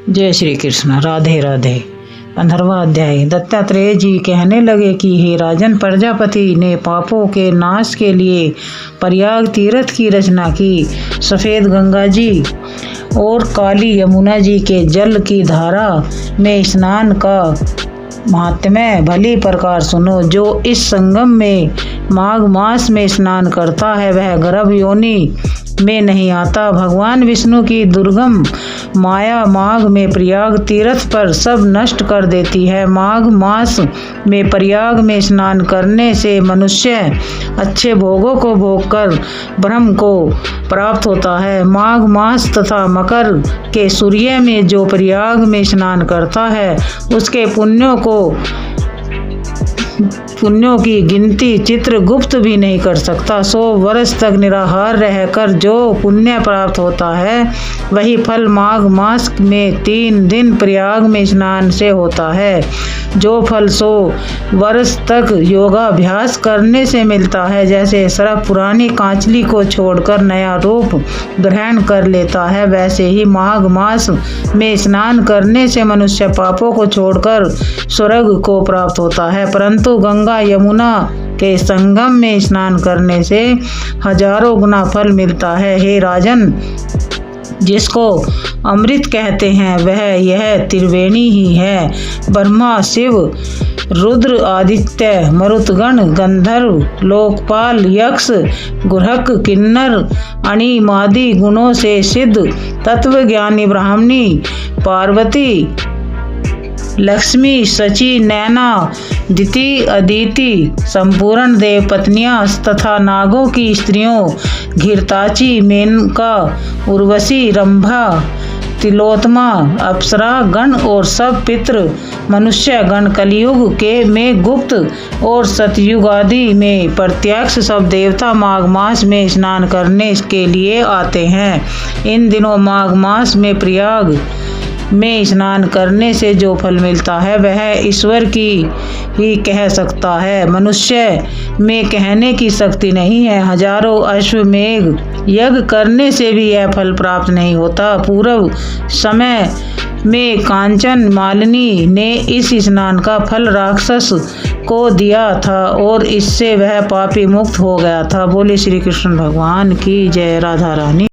जय श्री कृष्ण। राधे राधे। 15वां अध्याय। दत्तात्रेय जी कहने लगे कि हे राजन, प्रजापति ने पापों के नाश के लिए प्रयाग तीर्थ की रचना की। सफ़ेद गंगा जी और काली यमुना जी के जल की धारा में स्नान का महात्म्य भली प्रकार सुनो। जो इस संगम में माघ मास में स्नान करता है वह गर्भ योनि में नहीं आता। भगवान विष्णु की दुर्गम माया माघ में प्रयाग तीर्थ पर सब नष्ट कर देती है। माघ मास में प्रयाग में स्नान करने से मनुष्य अच्छे भोगों को भोगकर ब्रह्म को प्राप्त होता है। माघ मास तथा मकर के सूर्य में जो प्रयाग में स्नान करता है उसके पुण्यों की गिनती चित्रगुप्त भी नहीं कर सकता। 100 वर्ष तक निराहार रहकर जो पुण्य प्राप्त होता है वही फल माघ मास में 3 दिन प्रयाग में स्नान से होता है। जो फल 100 वर्ष तक योगाभ्यास करने से मिलता है, जैसे सर्प पुरानी कांचली को छोड़कर नया रूप ग्रहण कर लेता है, वैसे ही माघ मास में स्नान करने से मनुष्य पापों को छोड़कर स्वर्ग को प्राप्त होता है। परंतु गंगा यमुना के संगम में स्नान करने से हजारों गुना फल मिलता है। हे राजन, जिसको अमृत कहते हैं वह यह त्रिवेणी ही है। ब्रह्मा, शिव, रुद्र, आदित्य, मरुतगण, गंधर्व, लोकपाल, यक्ष, गुरहक, किन्नर, अणिमादि गुणों से सिद्ध तत्वज्ञानी ब्राह्मणी, पार्वती, लक्ष्मी, शची, नैना, दिति, अदिति, संपूर्ण देव पत्नियां तथा नागों की स्त्रियों घृताची, मेनका, उर्वशी, रंभा, तिलोत्तमा, अप्सरा गण और सब पितृ मनुष्य गण कलयुग के में गुप्त और सतयुग आदि में प्रत्यक्ष सब देवता माघ मास में स्नान करने के लिए आते हैं। इन दिनों माघ मास में प्रयाग में स्नान करने से जो फल मिलता है वह ईश्वर की ही कह सकता है। मनुष्य में कहने की शक्ति नहीं है। हजारों अश्वमेघ यज्ञ करने से भी यह फल प्राप्त नहीं होता। पूर्व समय में कांचन मालिनी ने इस स्नान का फल राक्षस को दिया था और इससे वह पापी मुक्त हो गया था। बोले श्री कृष्ण भगवान की जय। राधा रानी।